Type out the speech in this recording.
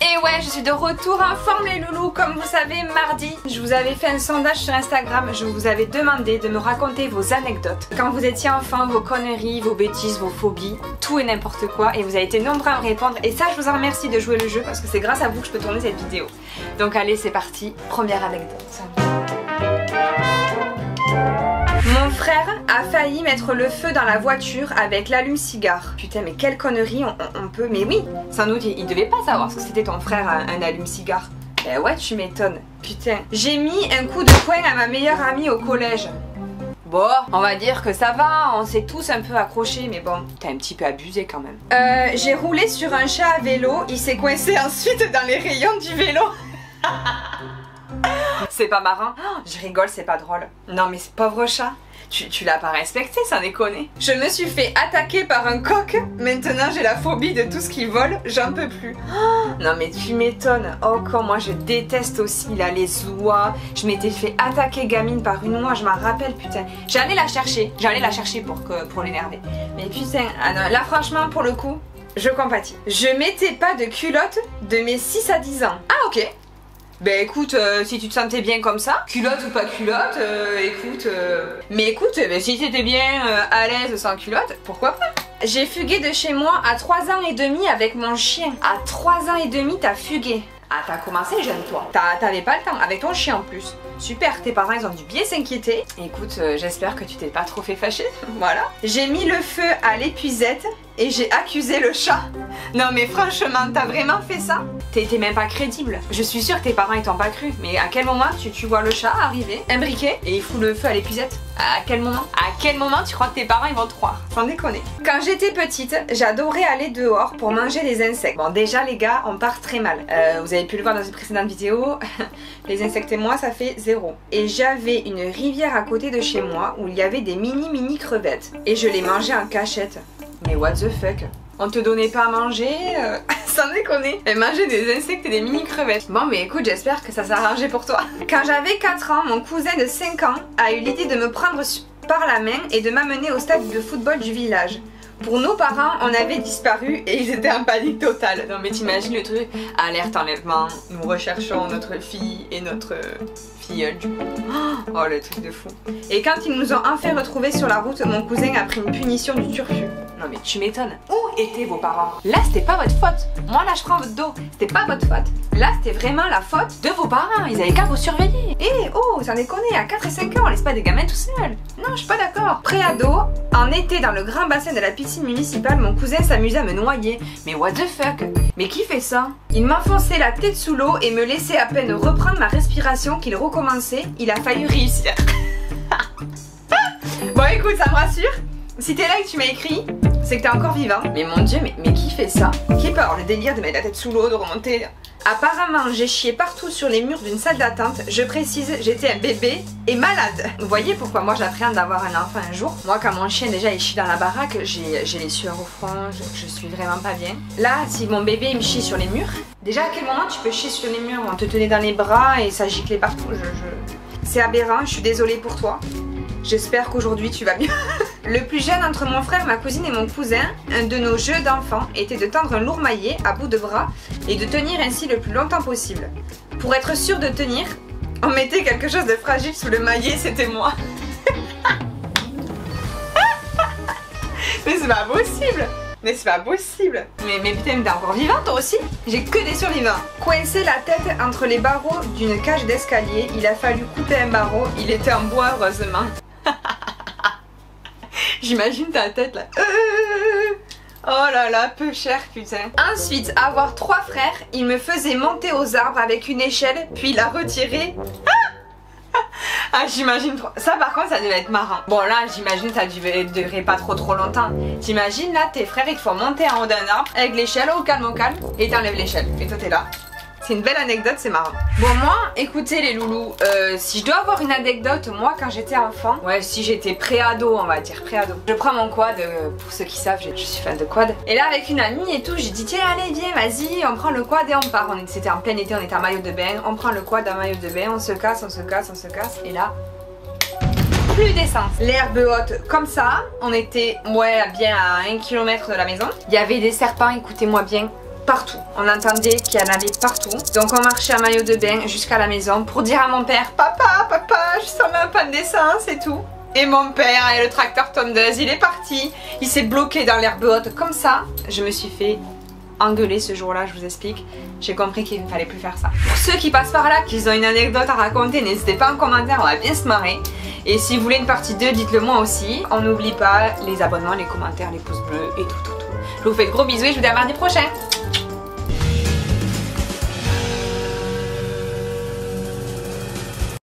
Et ouais, je suis de retour en forme les loulous. Comme vous savez, mardi, je vous avais fait un sondage sur Instagram. Je vous avais demandé de me raconter vos anecdotes. Quand vous étiez enfant, vos conneries, vos bêtises, vos phobies, tout et n'importe quoi. Et vous avez été nombreux à me répondre. Et ça, je vous en remercie de jouer le jeu parce que c'est grâce à vous que je peux tourner cette vidéo. Donc allez, c'est parti. Première anecdote. Mon frère a failli mettre le feu dans la voiture avec l'allume-cigare. Putain, mais quelle connerie on peut... Mais oui, sans doute, il devait pas savoir ce que c'était ton frère, un allume-cigare. Eh ouais, tu m'étonnes. Putain, j'ai mis un coup de poing à ma meilleure amie au collège. Bon, on va dire que ça va, on s'est tous un peu accrochés, mais bon, t'as un petit peu abusé quand même. J'ai roulé sur un chat à vélo, il s'est coincé ensuite dans les rayons du vélo. C'est pas marrant, je rigole, c'est pas drôle. Non mais ce pauvre chat, tu l'as pas respecté, sans déconner. Je me suis fait attaquer par un coq, maintenant j'ai la phobie de tout ce qui vole, j'en peux plus. Non mais tu m'étonnes, oh quand moi je déteste aussi là les oies. Je m'étais fait attaquer gamine par une oie, je m'en rappelle putain. J'allais la chercher pour l'énerver. Mais putain, ah non, là franchement pour le coup, je compatis. Je mettais pas de culotte de mes 6 à 10 ans. Ah ok. Ben écoute, si tu te sentais bien comme ça, culotte ou pas culotte, écoute... Mais écoute, ben, si t'étais bien à l'aise sans culotte, pourquoi pas? J'ai fugué de chez moi à 3 ans et demi avec mon chien. À 3 ans et demi, t'as fugué. Ah, t'as commencé jeune toi. T'avais pas le temps, avec ton chien en plus. Super, tes parents ils ont dû bien s'inquiéter. Écoute, j'espère que tu t'es pas trop fait fâcher. Voilà. J'ai mis le feu à l'épuisette et j'ai accusé le chat. Non mais franchement, t'as vraiment fait ça? T'es même pas crédible. Je suis sûre que tes parents ils t'ont pas cru. Mais à quel moment tu vois le chat arriver, imbriqué, et il fout le feu à l'épuisette? À quel moment? À quel moment tu crois que tes parents ils vont te croire? Sans déconner. Quand j'étais petite, j'adorais aller dehors pour manger des insectes. Bon déjà les gars, on part très mal. Vous avez pu le voir dans une précédente vidéo. Les insectes et moi ça fait 0. Et j'avais une rivière à côté de chez moi où il y avait des mini crevettes. Et je les mangeais en cachette. Mais what the fuck? On te donnait pas à manger sans déconner. Elle mangeait des insectes et des mini crevettes. Bon mais écoute, j'espère que ça s'est arrangé pour toi. Quand j'avais 4 ans, mon cousin de 5 ans a eu l'idée de me prendre par la main et de m'amener au stade de football du village. Pour nos parents, on avait disparu et ils étaient en panique totale. Non mais t'imagines le truc? Alerte enlèvement, nous recherchons notre fille et notre filleule du coup. Oh le truc de fou. Et quand ils nous ont enfin retrouvés sur la route, mon cousin a pris une punition du turfu. Non mais tu m'étonnes. Où étaient vos parents? Là c'était pas votre faute. Moi là je prends votre dos. C'était pas votre faute. Là c'était vraiment la faute de vos parents. Ils avaient qu'à vous surveiller. Eh oh, sans déconner, à 4 et 5 ans on laisse pas des gamins tout seuls. Non je suis pas d'accord. Pré-ado, en été dans le grand bassin de la piscine municipale, mon cousin s'amusait à me noyer. Mais what the fuck? Mais qui fait ça? Il m'enfonçait la tête sous l'eau et me laissait à peine reprendre ma respiration qu'il recommençait. Il a failli réussir. Bon écoute, ça me rassure. Si t'es là et que tu m'as écrit, c'est que t'es encore vivant. Mais mon dieu, mais qui fait ça? Qui peut avoir le délire de mettre la tête sous l'eau, de remonter? Apparemment, j'ai chié partout sur les murs d'une salle d'attente. Je précise, j'étais un bébé et malade. Vous voyez pourquoi moi j'appréhende d'avoir un enfant un jour? Moi, quand mon chien déjà il chie dans la baraque, j'ai les sueurs au front, je suis vraiment pas bien. Là, si mon bébé il me chie sur les murs, déjà à quel moment tu peux chier sur les murs? On te tenait dans les bras et ça giclait partout. C'est aberrant, je suis désolée pour toi. J'espère qu'aujourd'hui tu vas mieux. Le plus jeune entre mon frère, ma cousine et mon cousin, un de nos jeux d'enfants était de tendre un lourd maillet à bout de bras et de tenir ainsi le plus longtemps possible. Pour être sûr de tenir, on mettait quelque chose de fragile sous le maillet, c'était moi. Mais c'est pas possible. Mais c'est pas possible. Mais putain, t'es encore vivant toi aussi? J'ai que des survivants. Coincé la tête entre les barreaux d'une cage d'escalier, il a fallu couper un barreau, il était en bois heureusement. J'imagine ta tête là. Oh là là, peu cher putain. Ensuite, avoir 3 frères, il me faisait monter aux arbres avec une échelle, puis la retirer. Ah j'imagine trop. Ça par contre ça devait être marrant. Bon là j'imagine ça durerait pas trop longtemps. T'imagines là tes frères ils te font monter en haut d'un arbre avec l'échelle au calme et t'enlèves l'échelle. Et toi t'es là. C'est une belle anecdote, c'est marrant. Bon moi, écoutez les loulous, si je dois avoir une anecdote, moi quand j'étais enfant, ouais si j'étais pré-ado on va dire, pré-ado. Je prends mon quad, pour ceux qui savent, je suis fan de quad. Et là avec une amie et tout, j'ai dit tiens allez viens vas-y, on prend le quad et on part. C'était en plein été, on était en maillot de bain, on prend le quad en maillot de bain, on se casse. Et là, plus d'essence. L'herbe haute comme ça, on était ouais bien à 1 km de la maison. Il y avait des serpents, écoutez-moi bien. partout. On entendait qu'il y en avait partout. Donc on marchait en maillot de bain jusqu'à la maison pour dire à mon père, papa, je sens ma panne d'essence et tout. Et mon père et le tracteur tondeuse, il est parti. Il s'est bloqué dans l'herbe haute comme ça. Je me suis fait engueuler ce jour-là, je vous explique. J'ai compris qu'il ne fallait plus faire ça. Pour ceux qui passent par là, qu'ils ont une anecdote à raconter, n'hésitez pas en commentaire, on va bien se marrer. Et si vous voulez une partie 2, dites-le moi aussi. On n'oublie pas les abonnements, les commentaires, les pouces bleus et tout. Je vous fais de gros bisous et je vous dis à mardi prochain.